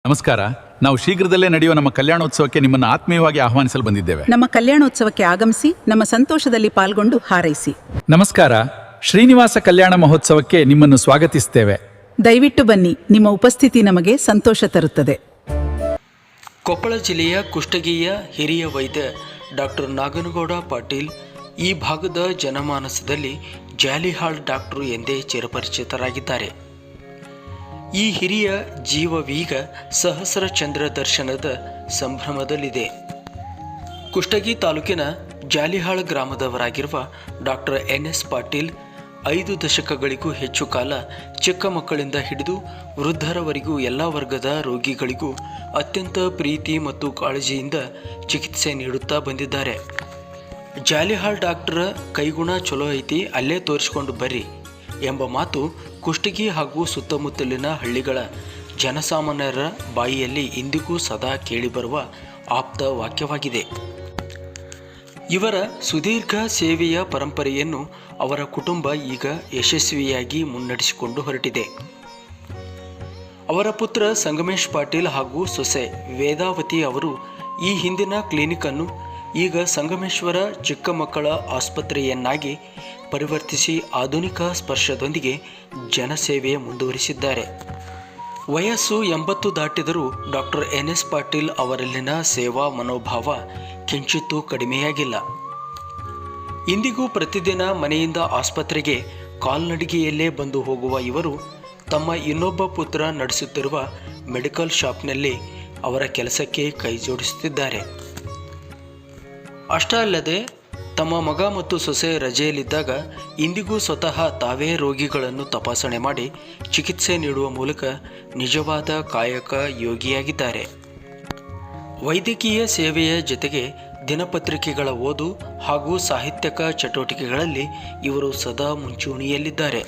ನಮಸ್ಕಾರ. ನಾವು ಶೀಘ್ರದಲ್ಲೇ ನಡೆಯುವ ನಮ್ಮ ಕಲ್ಯಾಣೋತ್ಸವಕ್ಕೆ ನಿಮ್ಮನ್ನು ಆತ್ಮೀಯವಾಗಿ ಆಹ್ವಾನಿಸಲು ಬಂದಿದ್ದೇವೆ. ನಮ್ಮ ಕಲ್ಯಾಣೋತ್ಸವಕ್ಕೆ ಆಗಮಿಸಿ ನಮ್ಮ ಸಂತೋಷದಲ್ಲಿ ಪಾಲ್ಗೊಂಡು ಹಾರೈಸಿ. ನಮಸ್ಕಾರ. ಶ್ರೀನಿವಾಸ ಕಲ್ಯಾಣ ಮಹೋತ್ಸವಕ್ಕೆ ನಿಮ್ಮನ್ನು ಸ್ವಾಗತಿಸುತ್ತೇವೆ. ದಯವಿಟ್ಟು ಬನ್ನಿ, ನಿಮ್ಮ ಉಪಸ್ಥಿತಿ ನಮಗೆ ಸಂತೋಷ ತರುತ್ತದೆ. ಕೊಪ್ಪಳ ಜಿಲ್ಲೆಯ ಕುಷ್ಟಗಿಯ ಹಿರಿಯ ವೈದ್ಯ ಡಾಕ್ಟರ್ ನಾಗನಗೌಡ ಪಾಟೀಲ್ ಈ ಭಾಗದ ಜನಮಾನಸದಲ್ಲಿ ಜಾಲಿಹಾಳ್ ಡಾಕ್ಟರು ಎಂದೇ ಚಿರಪರಿಚಿತರಾಗಿದ್ದಾರೆ. ಈ ಹಿರಿಯ ಜೀವವೀಗ ಸಹಸ್ರ ಚಂದ್ರ ದರ್ಶನದ ಸಂಭ್ರಮದಲ್ಲಿದೆ. ಕುಷ್ಟಗಿ ತಾಲೂಕಿನ ಜಾಲಿಹಾಳ್ ಗ್ರಾಮದವರಾಗಿರುವ ಡಾಕ್ಟರ್ ಎನ್.ಎಸ್. ಪಾಟೀಲ್ 5 ದಶಕಗಳಿಗೂ ಹೆಚ್ಚು ಕಾಲ ಚಿಕ್ಕ ಮಕ್ಕಳಿಂದ ಹಿಡಿದು ವೃದ್ಧರವರೆಗೂ ಎಲ್ಲ ವರ್ಗದ ರೋಗಿಗಳಿಗೂ ಅತ್ಯಂತ ಪ್ರೀತಿ ಮತ್ತು ಕಾಳಜಿಯಿಂದ ಚಿಕಿತ್ಸೆ ನೀಡುತ್ತಾ ಬಂದಿದ್ದಾರೆ. ಜಾಲಿಹಾಳ್ ಡಾಕ್ಟರ್ ಕೈಗುಣ ಚಲೋ ಐತಿ, ಅಲ್ಲೇ ತೋರಿಸ್ಕೊಂಡು ಬರ್ರಿ ಎಂಬ ಮಾತು ಕುಷ್ಟಗಿ ಹಾಗೂ ಸುತ್ತಮುತ್ತಲಿನ ಹಳ್ಳಿಗಳ ಜನಸಾಮಾನ್ಯರ ಬಾಯಿಯಲ್ಲಿ ಇಂದಿಗೂ ಸದಾ ಕೇಳಿಬರುವ ಆಪ್ತ ವಾಕ್ಯವಾಗಿದೆ. ಇವರ ಸುದೀರ್ಘ ಸೇವೆಯ ಪರಂಪರೆಯನ್ನು ಅವರ ಕುಟುಂಬ ಈಗ ಯಶಸ್ವಿಯಾಗಿ ಮುನ್ನಡೆಸಿಕೊಂಡು ಹೊರಟಿದೆ. ಅವರ ಪುತ್ರ ಸಂಗಮೇಶ್ ಪಾಟೀಲ್ ಹಾಗೂ ಸೊಸೆ ವೇದಾವತಿ ಅವರು ಈ ಹಿಂದಿನ ಕ್ಲಿನಿಕ್ ಅನ್ನು ಈಗ ಸಂಗಮೇಶ್ವರ ಚಿಕ್ಕ ಮಕ್ಕಳ ಆಸ್ಪತ್ರೆಯನ್ನಾಗಿ ಪರಿವರ್ತಿಸಿ ಆಧುನಿಕ ಸ್ಪರ್ಶದೊಂದಿಗೆ ಜನಸೇವೆ ಮುಂದುವರಿಸಿದ್ದಾರೆ. ವಯಸ್ಸು 80 ದಾಟಿದರೂ ಡಾಕ್ಟರ್ ಎನ್.ಎಸ್. ಪಾಟೀಲ್ ಅವರಲ್ಲಿನ ಸೇವಾ ಮನೋಭಾವ ಕಿಂಚಿತ್ತೂ ಕಡಿಮೆಯಾಗಿಲ್ಲ. ಇಂದಿಗೂ ಪ್ರತಿದಿನ ಮನೆಯಿಂದ ಆಸ್ಪತ್ರೆಗೆ ಕಾಲ್ನಡಿಗೆಯಲ್ಲೇ ಬಂದು ಹೋಗುವ ಇವರು ತಮ್ಮ ಇನ್ನೊಬ್ಬ ಪುತ್ರ ನಡೆಸುತ್ತಿರುವ ಮೆಡಿಕಲ್ ಶಾಪ್ನಲ್ಲಿ ಅವರ ಕೆಲಸಕ್ಕೆ ಕೈ ಜೋಡಿಸುತ್ತಿದ್ದಾರೆ. ಅಷ್ಟೇ ಅಲ್ಲದೆ ತಮ್ಮ ಮಗ ಮತ್ತು ಸೊಸೆ ರಜೆಯಲ್ಲಿದ್ದಾಗ ಇಂದಿಗೂ ಸ್ವತಃ ತಾವೇ ರೋಗಿಗಳನ್ನು ತಪಾಸಣೆ ಮಾಡಿ ಚಿಕಿತ್ಸೆ ನೀಡುವ ಮೂಲಕ ನಿಜವಾದ ಕಾಯಕ ಯೋಗಿಯಾಗಿದ್ದಾರೆ. ವೈದ್ಯಕೀಯ ಸೇವೆಯ ಜೊತೆಗೆ ದಿನಪತ್ರಿಕೆಗಳ ಓದು ಹಾಗೂ ಸಾಹಿತ್ಯಕ ಚಟುವಟಿಕೆಗಳಲ್ಲಿ ಇವರು ಸದಾ ಮುಂಚೂಣಿಯಲ್ಲಿದ್ದಾರೆ.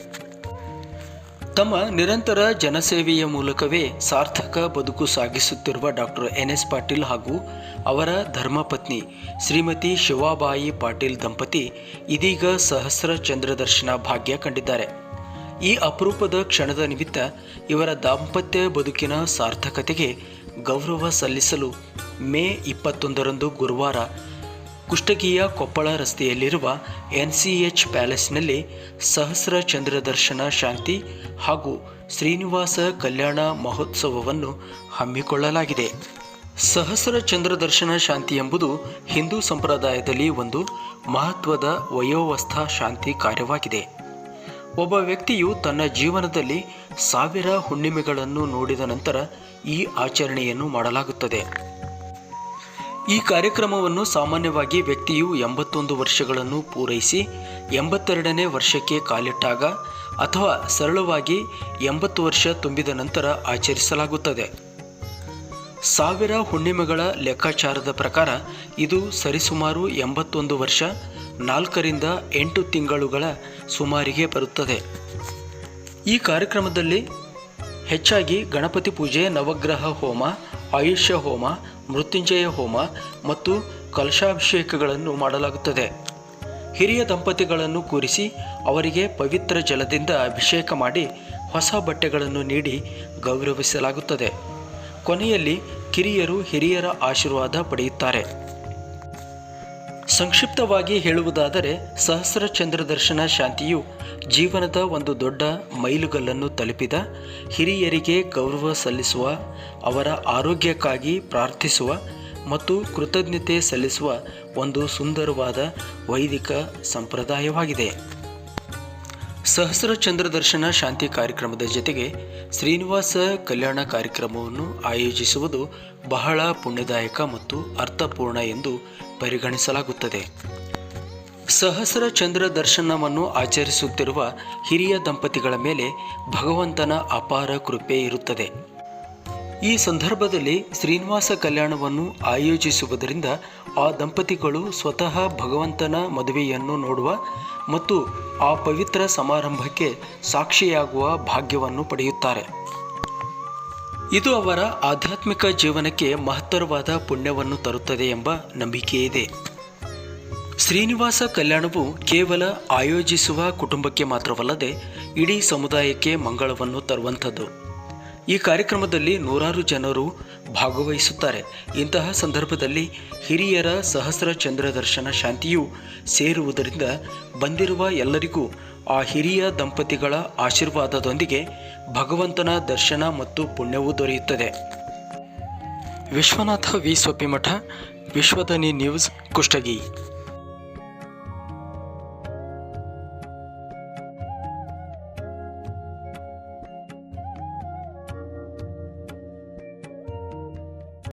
ತಮ್ಮ ನಿರಂತರ ಜನಸೇವೆಯ ಮೂಲಕವೇ ಸಾರ್ಥಕ ಬದುಕು ಸಾಗಿಸುತ್ತಿರುವ ಡಾಕ್ಟರ್ ಎನ್.ಎಸ್. ಪಾಟೀಲ್ ಹಾಗೂ ಅವರ ಧರ್ಮಪತ್ನಿ ಶ್ರೀಮತಿ ಶಿವಾಬಾಯಿ ಪಾಟೀಲ್ ದಂಪತಿ ಇದೀಗ ಸಹಸ್ರ ಚಂದ್ರದರ್ಶನ ಭಾಗ್ಯ ಕಂಡಿದ್ದಾರೆ. ಈ ಅಪರೂಪದ ಕ್ಷಣದ ನಿಮಿತ್ತ ಇವರ ದಾಂಪತ್ಯ ಬದುಕಿನ ಸಾರ್ಥಕತೆಗೆ ಗೌರವ ಸಲ್ಲಿಸಲು ಮೇ 21ರಂದು ಗುರುವಾರ ಕುಷ್ಟಗಿಯ ಕೊಪ್ಪಳ ರಸ್ತೆಯಲ್ಲಿರುವ NCH ಪ್ಯಾಲೇಸ್ನಲ್ಲಿ ಸಹಸ್ರ ಚಂದ್ರದರ್ಶನ ಶಾಂತಿ ಹಾಗೂ ಶ್ರೀನಿವಾಸ ಕಲ್ಯಾಣ ಮಹೋತ್ಸವವನ್ನು ಹಮ್ಮಿಕೊಳ್ಳಲಾಗಿದೆ. ಸಹಸ್ರ ಚಂದ್ರದರ್ಶನ ಶಾಂತಿ ಎಂಬುದು ಹಿಂದೂ ಸಂಪ್ರದಾಯದಲ್ಲಿ ಒಂದು ಮಹತ್ವದ ವಯೋವಸ್ಥಾ ಶಾಂತಿ ಕಾರ್ಯವಾಗಿದೆ. ಒಬ್ಬ ವ್ಯಕ್ತಿಯು ತನ್ನ ಜೀವನದಲ್ಲಿ 1000 ಹುಣ್ಣಿಮೆಗಳನ್ನು ನೋಡಿದ ನಂತರ ಈ ಆಚರಣೆಯನ್ನು ಮಾಡಲಾಗುತ್ತದೆ. ಈ ಕಾರ್ಯಕ್ರಮವನ್ನು ಸಾಮಾನ್ಯವಾಗಿ ವ್ಯಕ್ತಿಯು 81 ವರ್ಷಗಳನ್ನು ಪೂರೈಸಿ 82ನೇ ವರ್ಷಕ್ಕೆ ಕಾಲಿಟ್ಟಾಗ ಅಥವಾ ಸರಳವಾಗಿ 80 ವರ್ಷ ತುಂಬಿದ ನಂತರ ಆಚರಿಸಲಾಗುತ್ತದೆ. 1000 ಹುಣ್ಣಿಮೆಗಳ ಲೆಕ್ಕಾಚಾರದ ಪ್ರಕಾರ ಇದು ಸರಿಸುಮಾರು 81 ವರ್ಷ 4ರಿಂದ 8 ತಿಂಗಳುಗಳ ಸುಮಾರಿಗೆ ಬರುತ್ತದೆ. ಈ ಕಾರ್ಯಕ್ರಮದಲ್ಲಿ ಹೆಚ್ಚಾಗಿ ಗಣಪತಿ ಪೂಜೆ, ನವಗ್ರಹ ಹೋಮ, ಆಯುಷ್ಯ ಹೋಮ, ಮೃತ್ಯುಂಜಯ ಹೋಮ ಮತ್ತು ಕಲಶಾಭಿಷೇಕಗಳನ್ನು ಮಾಡಲಾಗುತ್ತದೆ. ಹಿರಿಯ ದಂಪತಿಗಳನ್ನು ಕೂರಿಸಿ ಅವರಿಗೆ ಪವಿತ್ರ ಜಲದಿಂದ ಅಭಿಷೇಕ ಮಾಡಿ ಹೊಸ ಬಟ್ಟೆಗಳನ್ನು ನೀಡಿ ಗೌರವಿಸಲಾಗುತ್ತದೆ. ಕೊನೆಯಲ್ಲಿ ಕಿರಿಯರು ಹಿರಿಯರ ಆಶೀರ್ವಾದ ಪಡೆಯುತ್ತಾರೆ. ಸಂಕ್ಷಿಪ್ತವಾಗಿ ಹೇಳುವುದಾದರೆ ಸಹಸ್ರ ಚಂದ್ರದರ್ಶನ ಶಾಂತಿಯು ಜೀವನದ ಒಂದು ದೊಡ್ಡ ಮೈಲುಗಲ್ಲನ್ನು ತಲುಪಿದ ಹಿರಿಯರಿಗೆ ಗೌರವ ಸಲ್ಲಿಸುವ, ಅವರ ಆರೋಗ್ಯಕ್ಕಾಗಿ ಪ್ರಾರ್ಥಿಸುವ ಮತ್ತು ಕೃತಜ್ಞತೆ ಸಲ್ಲಿಸುವ ಒಂದು ಸುಂದರವಾದ ವೈದಿಕ ಸಂಪ್ರದಾಯವಾಗಿದೆ. ಸಹಸ್ರ ಚಂದ್ರದರ್ಶನ ಶಾಂತಿ ಕಾರ್ಯಕ್ರಮದ ಜೊತೆಗೆ ಶ್ರೀನಿವಾಸ ಕಲ್ಯಾಣ ಕಾರ್ಯಕ್ರಮವನ್ನು ಆಯೋಜಿಸುವುದು ಬಹಳ ಪುಣ್ಯದಾಯಕ ಮತ್ತು ಅರ್ಥಪೂರ್ಣ ಎಂದು ಪರಿಗಣಿಸಲಾಗುತ್ತದೆ. ಸಹಸ್ರ ಚಂದ್ರ ದರ್ಶನವನ್ನು ಆಚರಿಸುತ್ತಿರುವ ಹಿರಿಯ ದಂಪತಿಗಳ ಮೇಲೆ ಭಗವಂತನ ಅಪಾರ ಕೃಪೆ ಇರುತ್ತದೆ. ಈ ಸಂದರ್ಭದಲ್ಲಿ ಶ್ರೀನಿವಾಸ ಕಲ್ಯಾಣವನ್ನು ಆಯೋಜಿಸುವುದರಿಂದ ಆ ದಂಪತಿಗಳು ಸ್ವತಃ ಭಗವಂತನ ಮದುವೆಯನ್ನು ನೋಡುವ ಮತ್ತು ಆ ಪವಿತ್ರ ಸಮಾರಂಭಕ್ಕೆ ಸಾಕ್ಷಿಯಾಗುವ ಭಾಗ್ಯವನ್ನು ಪಡೆಯುತ್ತಾರೆ. ಇದು ಅವರ ಆಧ್ಯಾತ್ಮಿಕ ಜೀವನಕ್ಕೆ ಮಹತ್ತರವಾದ ಪುಣ್ಯವನ್ನು ತರುತ್ತದೆ ಎಂಬ ನಂಬಿಕೆಯಿದೆ. ಶ್ರೀನಿವಾಸ ಕಲ್ಯಾಣವು ಕೇವಲ ಆಯೋಜಿಸುವ ಕುಟುಂಬಕ್ಕೆ ಮಾತ್ರವಲ್ಲದೆ ಇಡೀ ಸಮುದಾಯಕ್ಕೆ ಮಂಗಳವನ್ನು ತರುವಂಥದ್ದು. ಈ ಕಾರ್ಯಕ್ರಮದಲ್ಲಿ ನೂರಾರು ಜನರು ಭಾಗವಹಿಸುತ್ತಾರೆ. ಇಂತಹ ಸಂದರ್ಭದಲ್ಲಿ ಹಿರಿಯರ ಸಹಸ್ರ ಚಂದ್ರ ದರ್ಶನ ಶಾಂತಿಯು ಸೇರುವುದರಿಂದ ಬಂದಿರುವ ಎಲ್ಲರಿಗೂ ಆ ಹಿರಿಯ ದಂಪತಿಗಳ ಆಶೀರ್ವಾದದೊಂದಿಗೆ ಭಗವಂತನ ದರ್ಶನ ಮತ್ತು ಪುಣ್ಯವೂ ದೊರೆಯುತ್ತದೆ. Vishwanatha V Soppimath, Vishwadani news, Kushtagi.